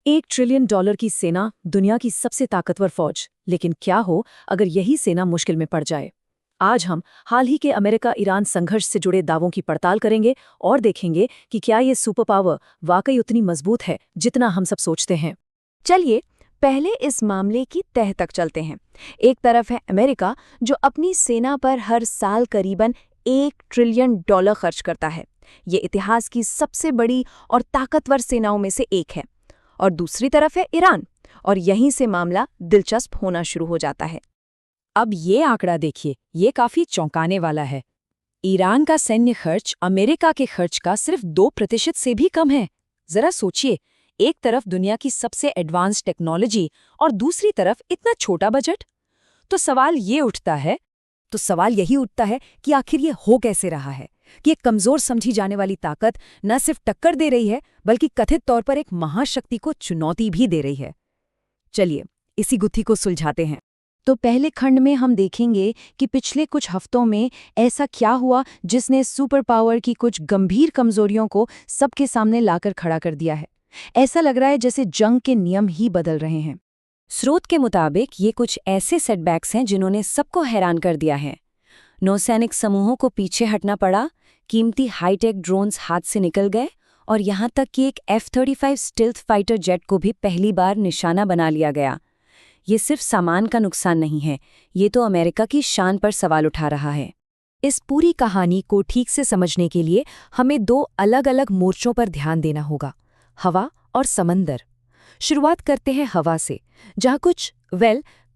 $1 trillion की सेना, दुनिया की सबसे ताकतवर फौज। लेकिन क्या हो अगर यही सेना मुश्किल में पड़ जाए? आज हम हाल ही के अमेरिका ईरान संघर्ष से जुड़े दावों की पड़ताल करेंगे और देखेंगे कि क्या ये सुपर पावर वाकई उतनी मजबूत है जितना हम सब सोचते हैं। चलिए पहले इस मामले की तह तक चलते हैं। एक तरफ है अमेरिका, जो अपनी सेना पर हर साल करीबन $1 ट्रिलियन खर्च करता है। ये इतिहास की सबसे बड़ी और ताकतवर सेनाओं में से एक है। और दूसरी तरफ है ईरान, और यहीं से मामला दिलचस्प होना शुरू हो जाता है। अब ये आंकड़ा देखिए, ये काफी चौंकाने वाला है। ईरान का सैन्य खर्च अमेरिका के खर्च का सिर्फ 2% से भी कम है। जरा सोचिए, एक तरफ दुनिया की सबसे एडवांस टेक्नोलॉजी और दूसरी तरफ इतना छोटा बजट। तो सवाल यही उठता है कि आखिर ये हो कैसे रहा है कि एक कमजोर समझी जाने वाली ताकत न सिर्फ टक्कर दे रही है बल्कि कथित तौर पर एक महाशक्ति को चुनौती भी दे रही है। चलिए इसी गुत्थी को सुलझाते हैं। तो पहले खंड में हम देखेंगे कि पिछले कुछ हफ्तों में ऐसा क्या हुआ जिसने सुपर पावर की कुछ गंभीर कमजोरियों को सबके सामने लाकर खड़ा कर दिया है। ऐसा लग रहा है जैसे जंग के नियम ही बदल रहे हैं। स्रोत के मुताबिक ये कुछ ऐसे सेटबैक्स हैं जिन्होंने सबको हैरान कर दिया है। नौसैनिक समूहों को पीछे हटना पड़ा, कीमती हाईटेक ड्रोन्स हाथ से निकल गए और यहां तक कि एक F-35 स्टिल्थ फाइटर जेट को भी पहली बार निशाना बना लिया गया। ये सिर्फ सामान का नुकसान नहीं है, ये तो अमेरिका की शान पर सवाल उठा रहा है। इस पूरी कहानी को ठीक से समझने के लिए हमें 2 अलग-अलग मोर्चों पर ध्यान देना होगा, हवा और समंदर। शुरुआत करते हैं हवा से, जहाँ कुछ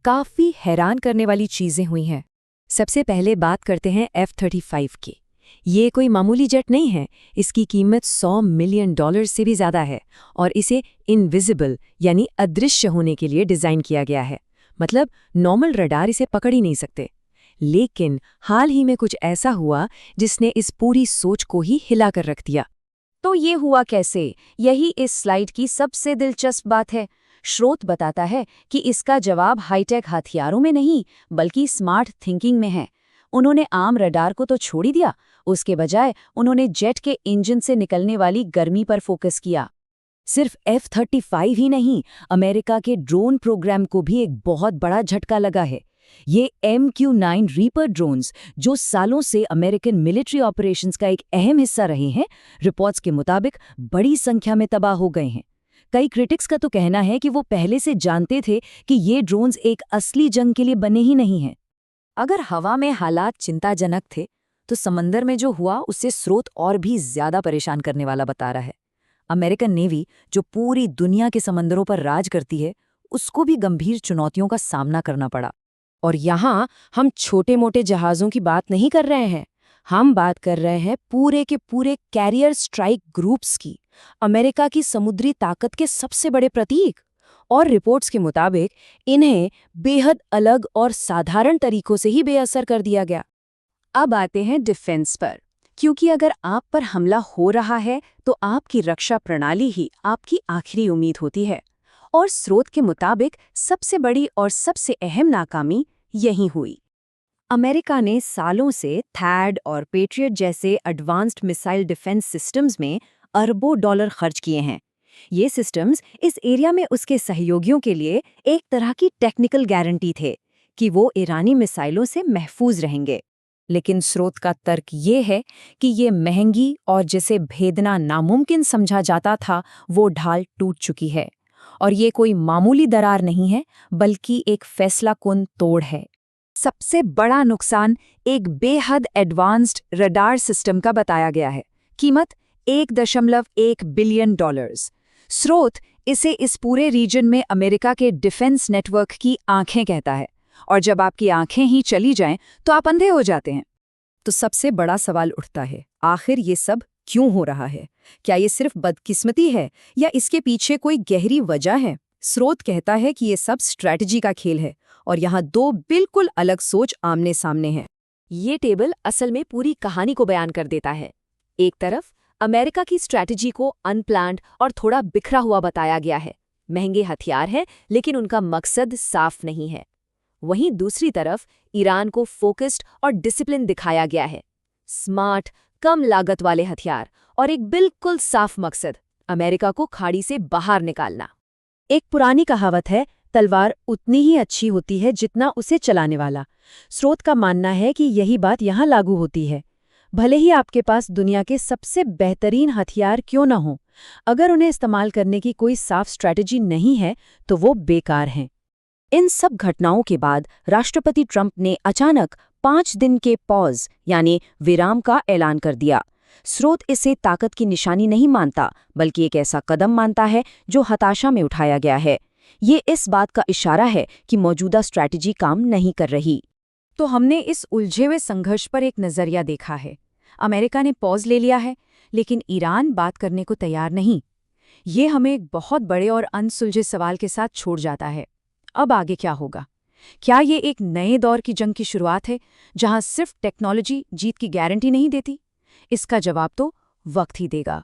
काफी हैरान करने वाली चीजें हुई हैं। सबसे पहले बात करते हैं F-35 की। ये कोई मामूली जेट नहीं है, इसकी कीमत $100 मिलियन से भी ज़्यादा है और इसे इनविजिबल यानी अदृश्य होने के लिए डिज़ाइन किया गया है। मतलब नॉर्मल रडार इसे पकड़ ही नहीं सकते। लेकिन हाल ही में कुछ ऐसा हुआ जिसने इस पूरी सोच को ही हिला कर रख दिया। तो ये हुआ कैसे? यही इस स्लाइड की सबसे दिलचस्प बात है। स्रोत बताता है कि इसका जवाब हाईटेक हथियारों में नहीं बल्कि स्मार्ट थिंकिंग में है। उन्होंने आम रडार को तो छोड़ ही दिया, उसके बजाय उन्होंने जेट के इंजन से निकलने वाली गर्मी पर फोकस किया। सिर्फ F-35 ही नहीं, अमेरिका के ड्रोन प्रोग्राम को भी एक बहुत बड़ा झटका लगा है। ये MQ-9 रीपर ड्रोन्स, जो सालों से अमेरिकन मिलिट्री ऑपरेशंस का एक अहम हिस्सा रहे हैं, रिपोर्ट्स के मुताबिक बड़ी संख्या में तबाह हो गए हैं। कई क्रिटिक्स का तो कहना है कि वो पहले से जानते थे कि ये ड्रोन्स एक असली जंग के लिए बने ही नहीं हैं। अगर हवा में हालात चिंताजनक थे, तो समंदर में जो हुआ उससे स्रोत और भी ज्यादा परेशान करने वाला बता रहा है। अमेरिकन नेवी, जो पूरी दुनिया के समंदरों पर राज करती है, उसको भी गंभीर चुनौतियों का सामना करना पड़ा। और यहाँ हम छोटे मोटे जहाज़ों की बात नहीं कर रहे हैं, हम बात कर रहे हैं पूरे के पूरे कैरियर स्ट्राइक ग्रुप्स की, अमेरिका की समुद्री ताकत के सबसे बड़े प्रतीक। और रिपोर्ट्स के मुताबिक इन्हें बेहद अलग और साधारण तरीकों से ही बेअसर कर दिया गया। अब आते हैं डिफेंस पर, क्योंकि अगर आप पर हमला हो रहा है तो आपकी रक्षा प्रणाली ही आपकी आखिरी उम्मीद होती है। और स्रोत के मुताबिक सबसे बड़ी और सबसे अहम नाकामी यही हुई। अमेरिका ने सालों से थैड और पेट्रियट जैसे एडवांस्ड मिसाइल डिफेंस सिस्टम्स में अरबों डॉलर खर्च किए हैं। ये सिस्टम्स इस एरिया में उसके सहयोगियों के लिए एक तरह की टेक्निकल गारंटी थे कि वो ईरानी मिसाइलों से महफूज रहेंगे। लेकिन स्रोत का तर्क ये है कि ये महंगी और जिसे भेदना नामुमकिन समझा जाता था, वो ढाल टूट चुकी है। और ये कोई मामूली दरार नहीं है, बल्कि एक फैसलाकुन तोड़ है। सबसे बड़ा नुकसान एक बेहद एडवांस्ड रडार सिस्टम का बताया गया है। कीमत $1.1 बिलियन। स्रोत इसे इस पूरे रीजन में अमेरिका के डिफेंस नेटवर्क की आंखें कहता है। और जब आपकी आंखें ही चली जाएं तो आप अंधे हो जाते हैं। तो सबसे बड़ा सवाल उठता है, आखिर ये सब क्यों हो रहा है? क्या ये सिर्फ बदकिस्मती है या इसके पीछे कोई गहरी वजह है? स्रोत कहता है कि ये सब स्ट्रैटेजी का खेल है और यहाँ 2 बिल्कुल अलग सोच आमने सामने हैं। ये टेबल असल में पूरी कहानी को बयान कर देता है। एक तरफ अमेरिका की स्ट्रैटेजी को अनप्लान्ड और थोड़ा बिखरा हुआ बताया गया है। महंगे हथियार हैं, लेकिन उनका मकसद साफ नहीं है। वहीं दूसरी तरफ ईरान को फोकस्ड और डिसिप्लिन दिखाया गया है। स्मार्ट, कम लागत वाले हथियार और एक बिल्कुल साफ मकसद, अमेरिका को खाड़ी से बाहर निकालना। एक पुरानी कहावत है, तलवार उतनी ही अच्छी होती है जितना उसे चलाने वाला। स्रोत का मानना है कि यही बात यहाँ लागू होती है। भले ही आपके पास दुनिया के सबसे बेहतरीन हथियार क्यों न हों, अगर उन्हें इस्तेमाल करने की कोई साफ स्ट्रैटेजी नहीं है तो वो बेकार हैं। इन सब घटनाओं के बाद राष्ट्रपति ट्रंप ने अचानक 5 दिन के पॉज यानी विराम का ऐलान कर दिया। स्रोत इसे ताकत की निशानी नहीं मानता, बल्कि एक ऐसा कदम मानता है जो हताशा में उठाया गया है। ये इस बात का इशारा है कि मौजूदा स्ट्रैटेजी काम नहीं कर रही। तो हमने इस उलझे हुए संघर्ष पर एक नज़रिया देखा है। अमेरिका ने पॉज ले लिया है, लेकिन ईरान बात करने को तैयार नहीं। ये हमें एक बहुत बड़े और अनसुलझे सवाल के साथ छोड़ जाता है। अब आगे क्या होगा? क्या ये एक नए दौर की जंग की शुरुआत है, जहां सिर्फ टेक्नोलॉजी जीत की गारंटी नहीं देती? इसका जवाब तो वक्त ही देगा।